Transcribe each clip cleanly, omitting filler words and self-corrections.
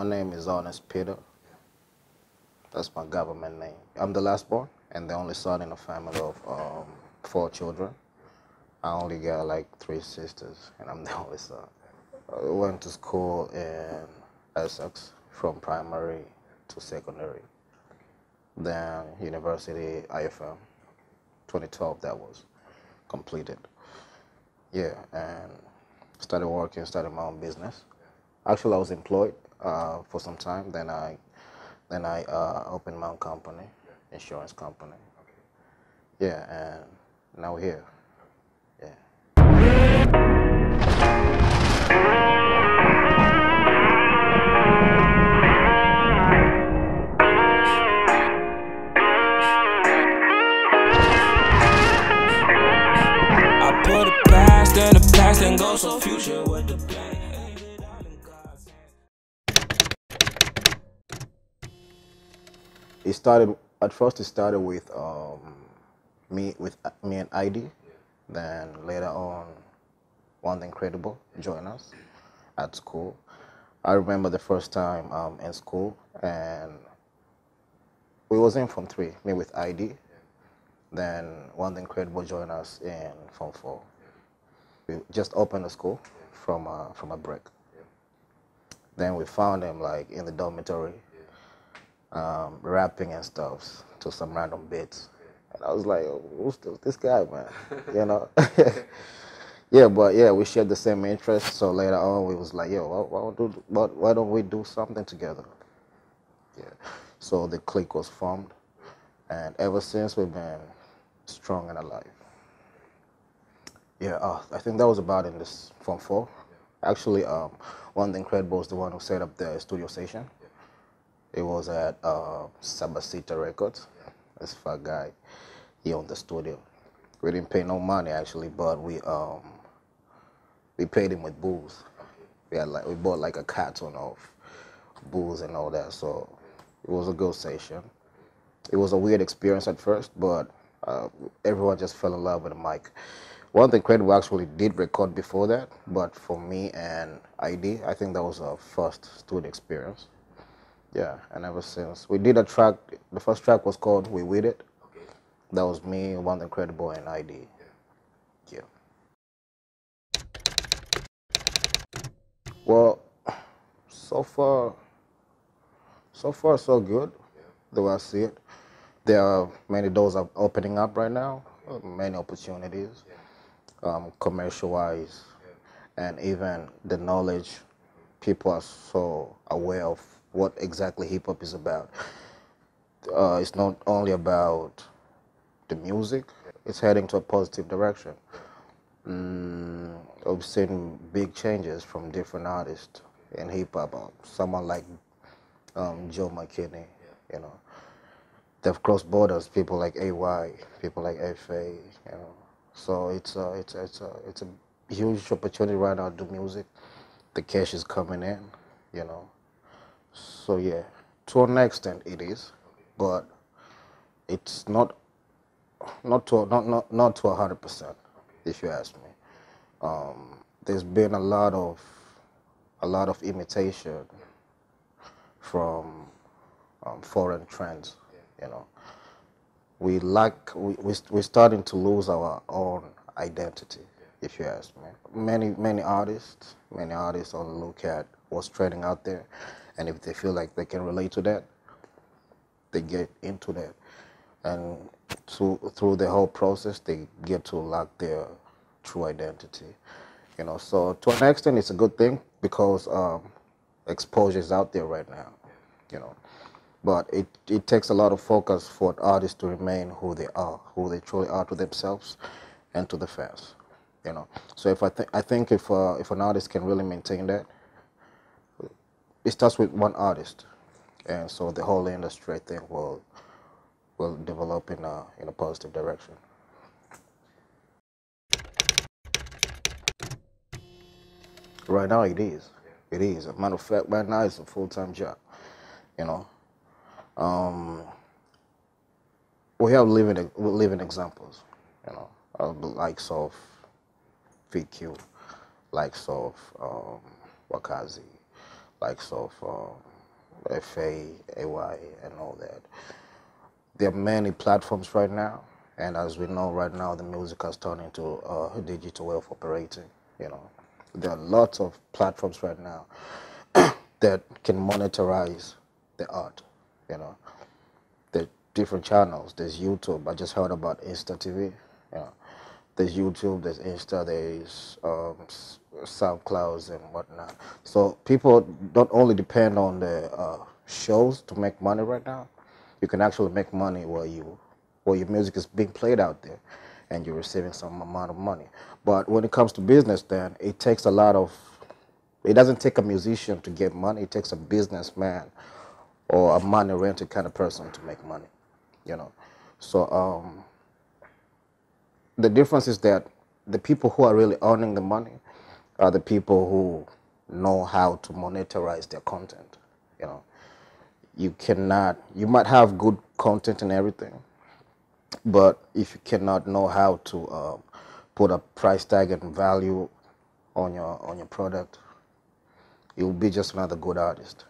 My name is Honest Peter. That's my government name. I'm the last born and the only son in a family of 4 children. I only got like 3 sisters, and I'm the only son. I went to school in Essex from primary to secondary. Then university IFM, 2012 that was completed. Yeah, and started working, started my own business. Actually, I was employed for some time. Then I opened my own company, insurance company. Yeah, and now we're here. Yeah. I put the past in the past and go so future with the plan. It started at first. It started with me and ID. Then later on, one incredible joined us at school. I remember the first time in school, and we was in Form 3, me with ID. Then one incredible joined us in Form 4. We just opened the school from a break. Then we found him like in the dormitory, rapping and stuff to some random beats. And I was like, who's this guy, man? You know? Yeah, but yeah, we shared the same interests. So later on, we was like, yo, why don't we do something together? Yeah. So the clique was formed, and ever since we've been strong and alive. Yeah, I think that was about in this Form 4. Actually, one incredible was the one who set up the studio station. It was at Sabasita Records. This fat guy, he owned the studio. We didn't pay no money actually, but we paid him with booze. We bought like a carton of booze and all that. So it was a good session. It was a weird experience at first, but everyone just fell in love with the mic. One thing Credible actually did record before that, but for me and ID, I think that was our first studio experience. Yeah, and ever since we did a track. The first track was called "We With It." That was me, One Incredible, and ID. Yeah. Well, so far, so good. The way I see it, there are many doors are opening up right now, many opportunities, commercial-wise, and even the knowledge. People are so aware of what exactly hip hop is about. It's not only about the music; it's heading to a positive direction. I've seen big changes from different artists in hip hop. Someone like Joe McKinney, you know, they've crossed borders. People like AY, people like FA, you know. So it's a huge opportunity right now to do music. The cash is coming in, you know. So yeah, to an extent it is, but it's not to 100%, if you ask me. There's been a lot of imitation from foreign trends, you know. We're starting to lose our own identity, if you ask me. Many artists only look at what's trending out there, and if they feel like they can relate to that, they get into that, and through the whole process, they get to lack their true identity, you know. So to an extent, it's a good thing because exposure is out there right now, you know. But it takes a lot of focus for artists to remain who they are, who they truly are to themselves and to the fans, you know. So I think if an artist can really maintain that, it starts with one artist, and so the whole industry, I think, will develop in a positive direction. Right now, it is. It is. As a matter of fact, right now it's a full-time job. You know, we have living examples. You know, of the likes of VQ, likes of Wakazi, likes of FAAY, and all that. There are many platforms right now, and as we know right now, the music has turned into a digital way of operating. You know, there are lots of platforms right now that can monetize the art. You know, the different channels. There's YouTube. I just heard about Insta TV. You know, there's YouTube. There's Insta. There's SoundClouds and whatnot. So people don't only depend on the shows to make money right now. You can actually make money where your music is being played out there, and you're receiving some amount of money. But when it comes to business, then it takes a lot of. It doesn't take a musician to get money. It takes a businessman or a money-oriented kind of person to make money. You know, so the difference is that the people who are really earning the money are the people who know how to monetize their content. You know, you might have good content and everything, but if you cannot know how to put a price tag and value on your product, you'll be just another good artist.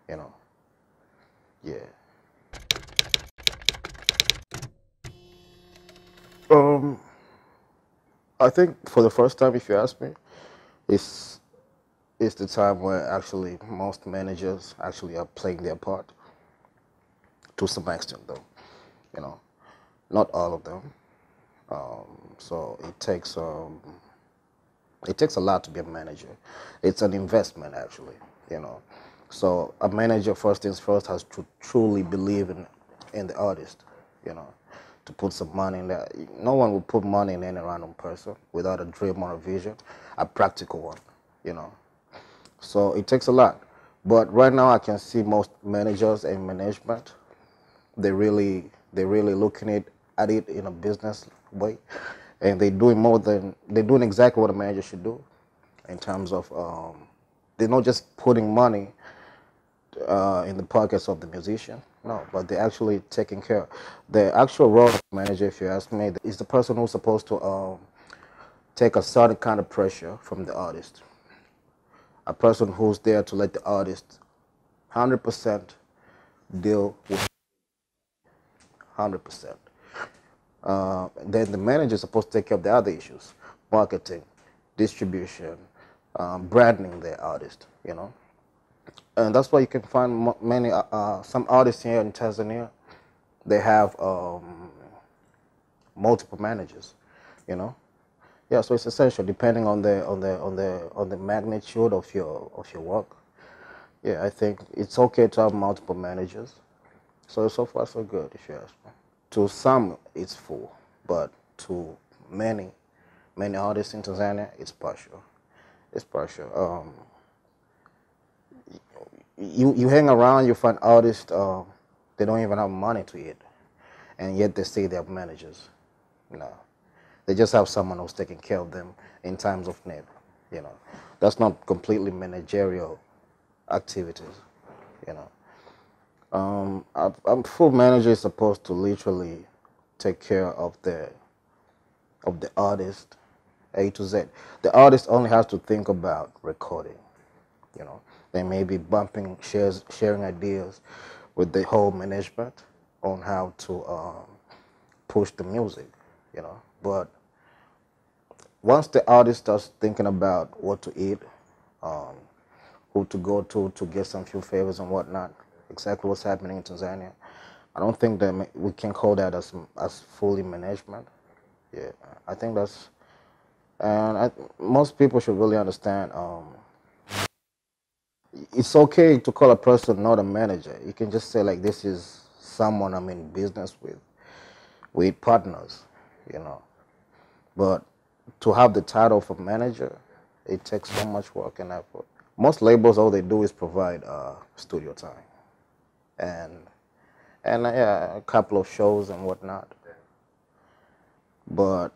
You know, yeah. I think for the first time, if you ask me, it's it's the time where actually most managers actually are playing their part to some extent, though. You know, not all of them. So it takes a lot to be a manager. It's an investment, actually. You know, so a manager, first things first, has to truly believe in the artist. You know, to put some money in there. No one will put money in any random person without a dream or a vision, a practical one. You know, so it takes a lot. But right now, I can see most managers and management, they're really looking at it in a business way, and they're doing exactly what a manager should do, in terms of they're not just putting money in the pockets of the musician. No, but they're actually taking care. The actual role of manager, if you ask me, is the person who's supposed to take a certain kind of pressure from the artist. A person who's there to let the artist 100% deal with 100%. Then the manager is supposed to take care of the other issues: marketing, distribution, branding the artist. You know, and that's why you can find many some artists here in Tanzania. They have multiple managers. You know, yeah. So it's essential, depending on the magnitude of your work. Yeah, I think it's okay to have multiple managers. So far so good, if you ask me. To some, it's full, but to many artists in Tanzania, it's partial. It's partial. You hang around, you find artists, they don't even have money to eat, and yet they say they have managers. No, they just have someone who's taking care of them in times of need. You know, that's not completely managerial activities. You know. A full manager is supposed to literally take care of the artist, A to Z. The artist only has to think about recording. You know, they may be sharing ideas with the whole management on how to push the music. You know, but once the artist starts thinking about what to eat, who to go to get some few favors and whatnot, exactly what's happening in Tanzania, I don't think that we can call that as fully management. Yeah, I think that's, and most people should really understand. It's okay to call a person not a manager. You can just say, like, this is someone I'm in business with partners, you know. But to have the title of a manager, it takes so much work and effort. Most labels, all they do is provide studio time and yeah, a couple of shows and whatnot. But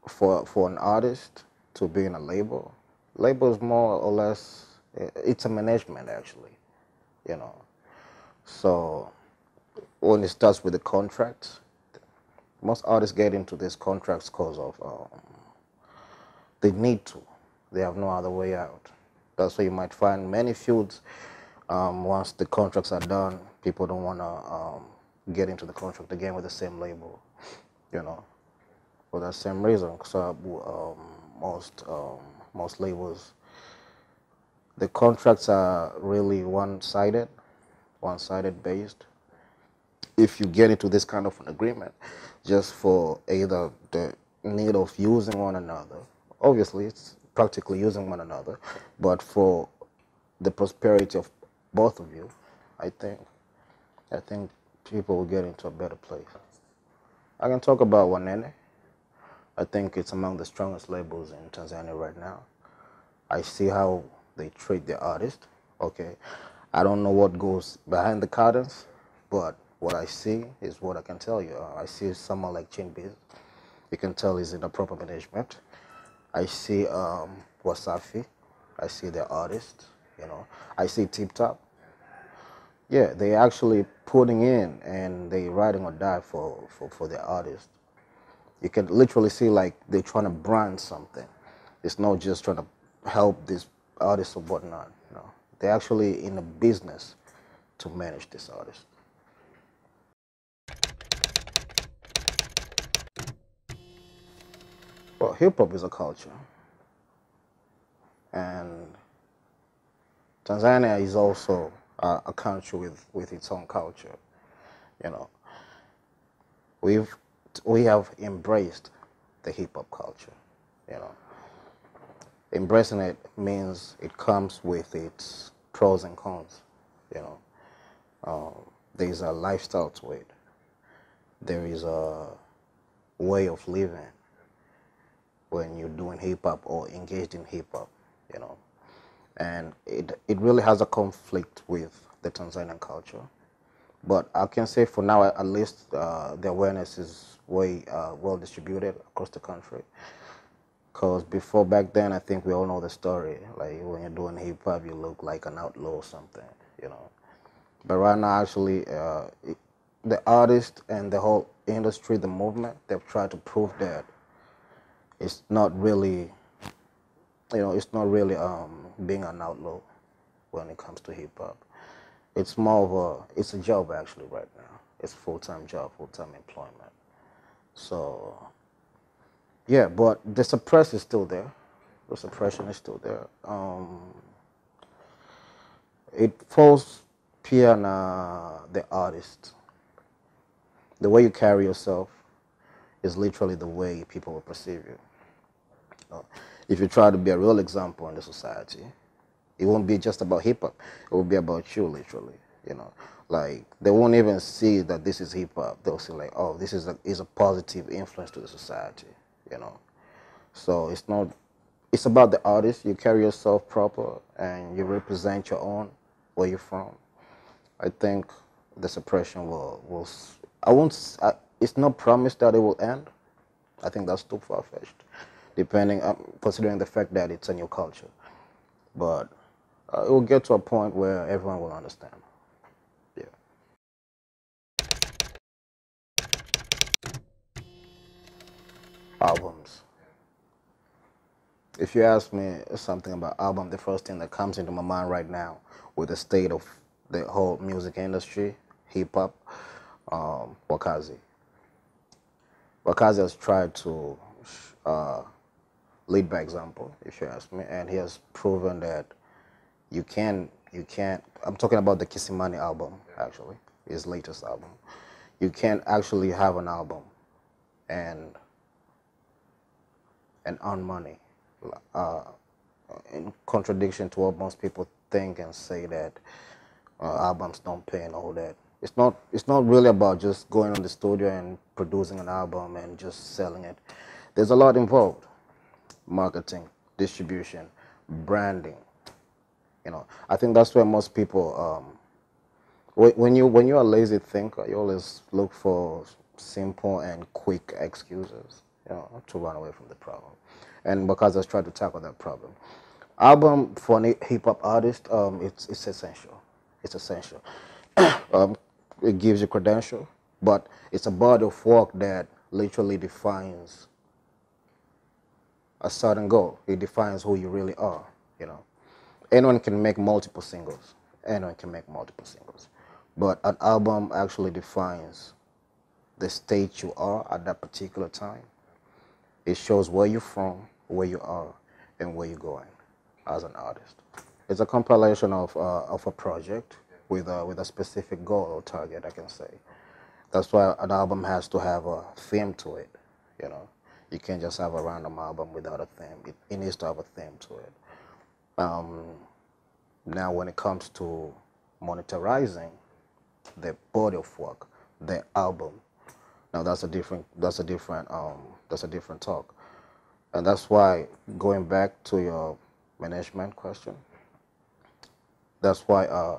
for an artist to be in a label is more or less, it's a management, actually, you know. So when it starts with the contracts, most artists get into these contracts because of they need to. They have no other way out. That's why you might find many feuds Once the contracts are done, people don't want to get into the contract again with the same label, you know, for that same reason. So most labels, the contracts are really one-sided based. If you get into this kind of an agreement, just for either the need of using one another, obviously it's practically using one another, but for the prosperity of both of you, I think I think people will get into a better place. I can talk about Wanene. I think it's among the strongest labels in Tanzania right now. I see how they treat the artist. Okay, I don't know what goes behind the curtains, but what I see is what I can tell you. I see someone like Chinbiz. You can tell he's in a proper management. I see Wasafi. I see the artist. You know, I see Tip Top. Yeah, they actually putting in and they riding or die for the artist. You can literally see like they're trying to brand something. It's not just trying to help this artist or whatnot. No, they're actually in a business to manage this artist. Well, hip hop is a culture, and Tanzania is also a country with its own culture. You know, we've we have embraced the hip hop culture. You know, embracing it means it comes with its pros and cons. You know, there's a lifestyle to it. There is a way of living when you're doing hip hop or engaged in hip hop. You know, and it really has a conflict with the Tanzanian culture. But I can say for now, at least, the awareness is way well distributed across the country. Because before back then, I think we all know the story. Like when you're doing hip hop, you look like an outlaw or something, you know. But right now, actually, the artist and the whole industry, the movement, they've tried to prove that it's not really, it's not really being an outlaw when it comes to hip hop. It's more of it's a job actually right now. It's a full-time job, full-time employment. So, yeah, but the suppress is still there. The suppression is still there. It falls pure on the artist. The way you carry yourself is literally the way people will perceive you. If you try to be a real example in the society, it won't be just about hip hop. It will be about you, literally. You know, like they won't even see that this is hip hop. They'll see like, oh, this is a positive influence to the society. You know, so it's not. It's about the artist. You carry yourself proper and you represent your own where you're from. I think the suppression will. I won't. It's not promised that it will end. I think that's too far fetched, depending, considering the fact that it's a new culture. But it will get to a point where everyone will understand. Yeah. Albums. If you ask me something about album, the first thing that comes into my mind right now, with the state of the whole music industry, hip hop, Wakazi. Wakazi has tried to uh, lead by example, if you ask me, and he has proven that you can't. I'm talking about the Kisimani album, actually, his latest album. You can't actually have an album and earn money, uh, in contradiction to what most people think and say that albums don't pay and all that. It's not really about just going on the studio and producing an album and just selling it. There's a lot involved: marketing, distribution, branding. You know, I think that's where most people, when you're a lazy thinker, you always look for simple and quick excuses, to run away from the problem. And because I try to tackle that problem, album for a hip hop artist, it's essential. It's essential. um, it gives you credential, but it's a body of work that literally defines a certain goal. It defines who you really are. You know, anyone can make multiple singles. anyone can make multiple singles. But an album actually defines the state you are at that particular time. It shows where you're from, where you are, and where you're going as an artist. It's a compilation of a project with a specific goal or target, I can say. That's why an album has to have a theme to it, you know. You can't just have a random album without a theme. It needs to have a theme to it. Now, when it comes to monetizing the body of work, the album, now that's a different talk. And that's why, going back to your management question, that's why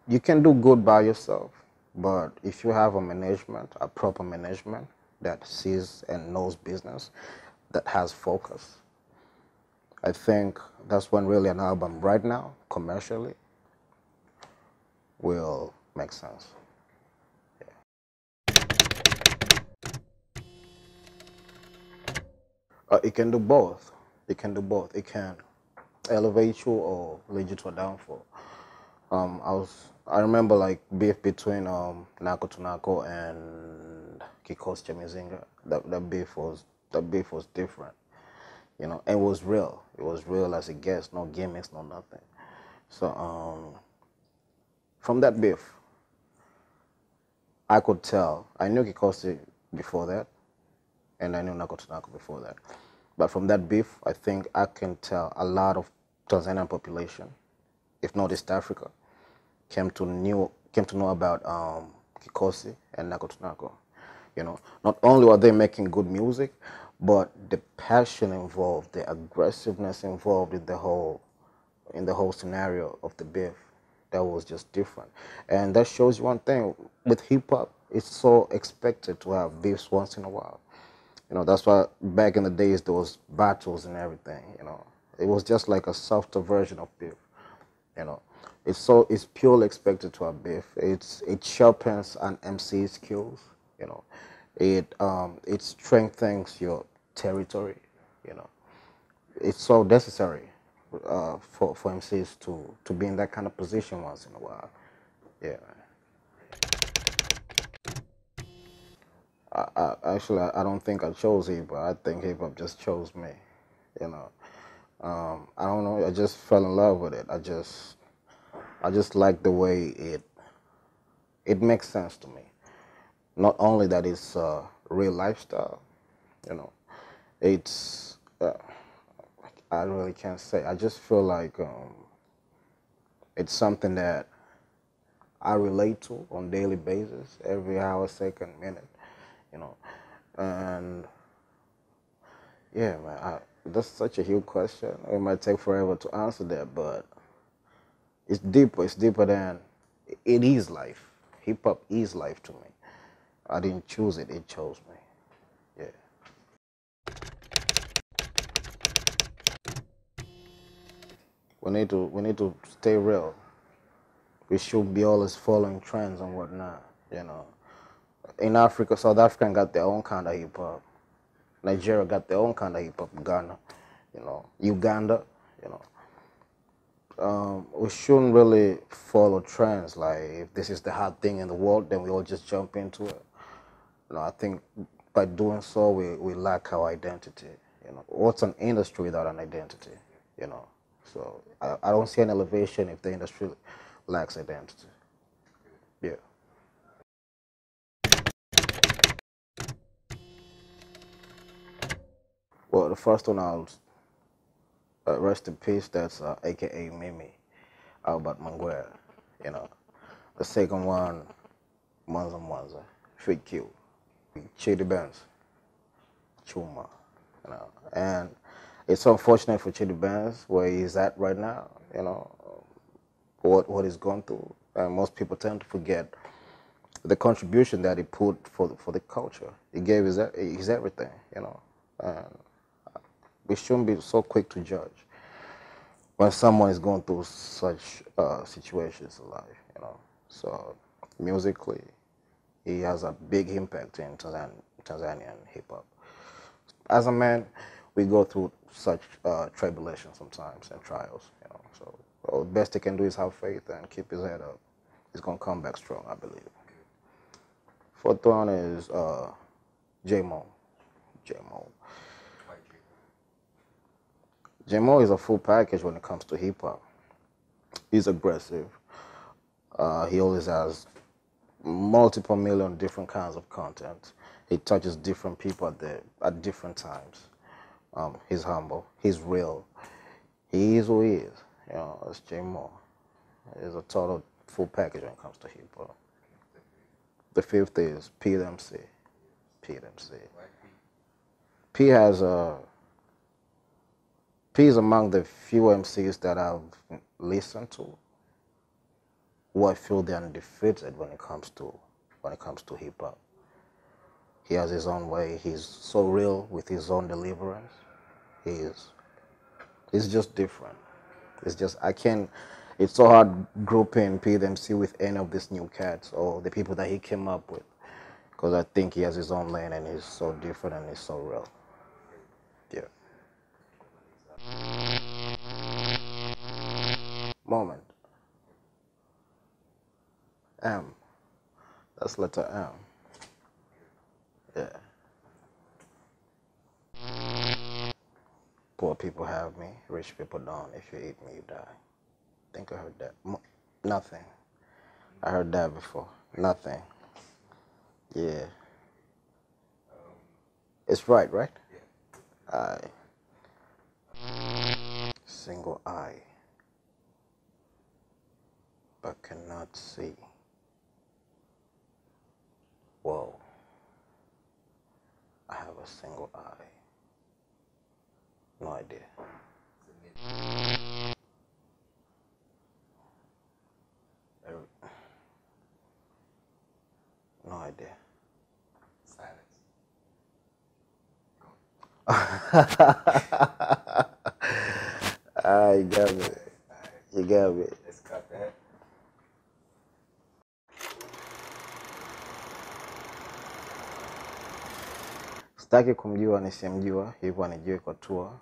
you can do good by yourself, but if you have a proper management that sees and knows business, that has focus, I think that's when really an album right now, commercially, will make sense. It can do both. It can do both. It can elevate you or lead you to a downfall. I remember like beef between Nako to Nako and Kikos Chemizinga. That beef was different, you know. It was real. It was real as it gets. No gimmicks, no nothing. So from that beef, I could tell. I knew Kikosi before that, and I knew Nako to Nako before that. But from that beef, I think I can tell a lot of Tanzanian population, if not East Africa, came to know about Kikosi and Nako to Nako. You know, not only were they making good music, but the passion involved, the aggressiveness involved in the whole scenario of the beef, that was just different. And that shows you one thing: with hip hop, it's so expected to have beefs once in a while. You know, that's why back in the days there was battles and everything. You know, it was just like a softer version of beef. You know, it's purely expected to have beef. It sharpens an MC's skills. You know, it strengthens your territory. You know, it's so necessary for MCs to be in that kind of position once in a while. Yeah. I don't think I chose hip hop. I think hip hop just chose me. You know, I don't know. I just fell in love with it. I just like the way it makes sense to me. Not only that it's a real lifestyle, you know, it's I really can't say. I just feel like it's something that I relate to on a daily basis, every hour, second, minute, you know. And yeah, man, that's such a huge question. It might take forever to answer that, but it's deeper. It's deeper than it is life. Hip hop is life to me. I didn't choose it; it chose me. Yeah. We need to stay real. We should be always following trends and whatnot. You know, in Africa, South Africa got their own kind of hip hop. Nigeria got their own kind of hip hop. Ghana, you know, Uganda, you know. We shouldn't really follow trends. Like if this is the hot thing in the world, then we all just jump into it. You know, I think by doing so, we lack our identity. You know, what's an industry without an identity? You know, so I don't see an elevation if the industry lacks identity. Yeah. Well, the first one I'll rest in peace. That's AKA Mimi, Albert Manguera. You know, the second one, Mwanza Mwanza, Fit Q, Chidi Benz, Chuma. You know, and it's unfortunate for Chidi Benz where he's at right now. You know, what he's gone through, and most people tend to forget the contribution that he put for the culture. He gave his everything. You know, and we shouldn't be so quick to judge when someone is going through such situations in life. You know, so musically, he has a big impact in Tanzanian hip hop. As a man, we go through such tribulations sometimes and trials, you know. So Well, the best he can do is have faith and keep his head up. He's gonna come back strong, I believe. Fourth one is J-Mo. J-Mo. J-Mo is a full package when it comes to hip hop. He's aggressive. He always has multiple million different kinds of content. He touches different people at different times. He's humble. He's real. He is who he is. You know, that's J-Mo. He's a total full package when it comes to hip hop. The fifth is PMC. PMC. P has a P is among the few MCs that I've listened to who I feel they're undefeated when it comes to hip hop. He has his own way. He's so real with his own deliverance. He's just different. It's just it's so hard grouping PMC with any of these new cats or the people that he came up with, because I think he has his own lane and he's so different and he's so real. Yeah. Moment. M. That's letter M. Yeah. Poor people have me, rich people don't. If you eat me, you die. Think I heard that. Nothing. I heard that before. Nothing. Yeah. It's right? I. Single eye, but cannot see. Whoa. I have a single eye. No idea. No idea. Silence. You got me. You got me. Let's cut that. Sitaki kumjua nisiyemjua, hivyo anijue kwa tua.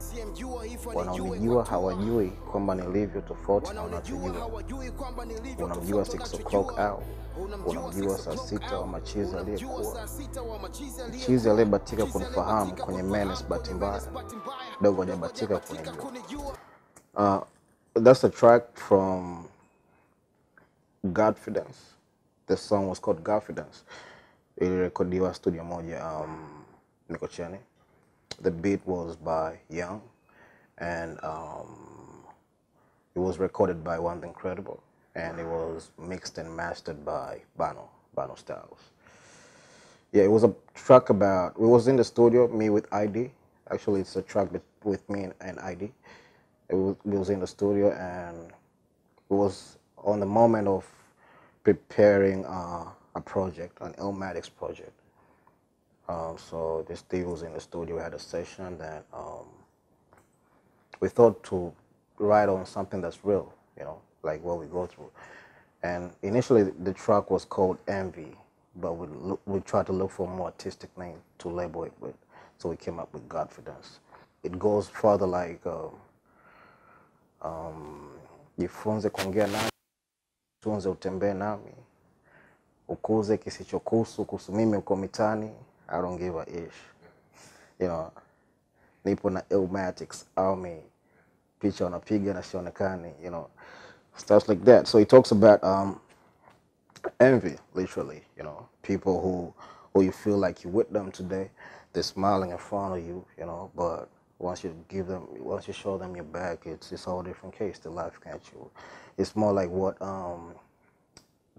Wanaonijua hawajui kwamba nilivyo tofauti na wanachojua. Unamjua 6 o'clock out, unamjua saa 6 wa machizi aliyekuwa. Mchizi aliyebatika kunifahamu kwenye menace bahati mbaya, dogo hajabatika kunijua. That's a track from Godfidence. The song was called Godfidence. Ilirekodiwa studio moja Mikocheni. The beat was by Young, and it was recorded by One the Incredible, and it was mixed and mastered by Bano Styles. Yeah, it was a track about, it was in the studio, me with ID. Actually, it's a track with me and ID. It was in the studio, and it was on the moment of preparing a project, an Illmatics project. So this day was in the studio, we had a session that we thought to write on something that's real, you know, like what we go through. And initially the track was called Envy, but we tried to look for a more artistic name to label it with. So we came up with Godfidence. It goes further like, jifunze kuongea nami, tunze utembee nami, ukuze kisichokuhusu kuhusu mimi uko mitani. I don't give a ish. You know, nipo na Illmatics army, picha wanapiga na sionekani, you know, stuff like that. So he talks about envy, literally, you know, people who you feel like you're with them today, they're smiling in front of you, you know, but once you show them your back, it's a whole different case. The life can't you. It's more like what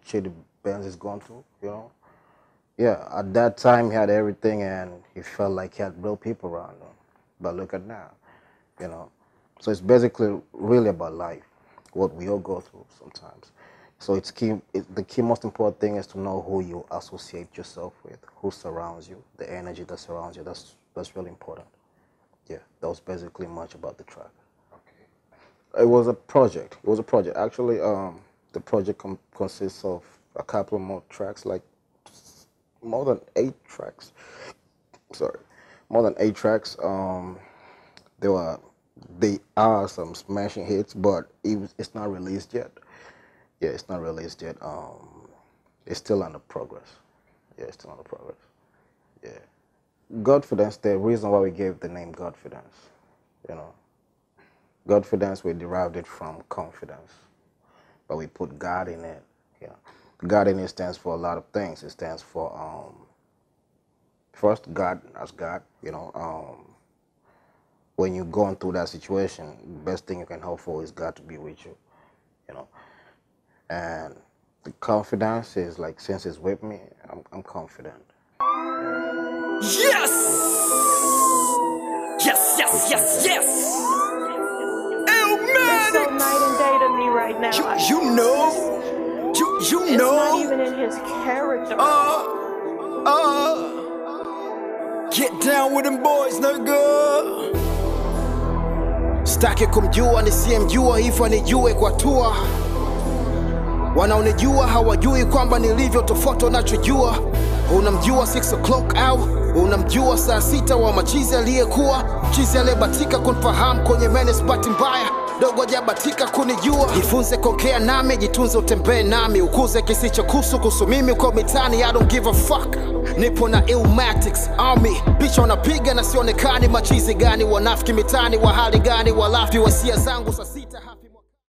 Chidi Benz is going through, you know. Yeah, at that time he had everything and he felt like he had real people around him. But look at now, you know. So it's basically really about life, what we all go through sometimes. So the key most important thing is to know who you associate yourself with, who surrounds you, the energy that surrounds you. That's really important. Yeah, that was basically much about the track. Okay. It was a project. Actually, the project consists of a couple more tracks, like more than 8 tracks. Sorry, more than 8 tracks. There were They are some smashing hits, but it's not released yet. Yeah, it's not released yet. It's still under progress. Yeah, it's still under progress. Yeah. Godfidence, the reason why we gave the name Godfidence, you know. Godfidence, we derived it from confidence, but we put God in it. Yeah. God in it stands for a lot of things. It stands for, first, God as God, you know. When you're going through that situation, the best thing you can hope for is God to be with you, you know. And the confidence is like, since it's with me, I'm confident. Yes! Yes, yes, yes, yes! It's so night and day to me right now. You know? You It's know? not even in his character. Get down with them boys, nigga. Staki kumjua nisiyemjua, hivyo nijue kwa tua. Wanaonijua hawajui kwamba nilivyo tofauti wanachojua. Unamjua 6 o'clock au unamjua saa 6 wa machizi aliyekuwa chizi aliyebatika kunifahamu kwenye menes bahati mbaya dogo jabatika kunijua. Jifunze kuongea nami, jitunze utembee nami, ukuze kisichokuhusu kuhusu mimi kwa mitani. I don't give a fuck. Nipo na Illmatics Army, picha wanapiga na sionekani. Machizi gani wanafiki mitani, wa hali gani walafi, wasia zangu saa 6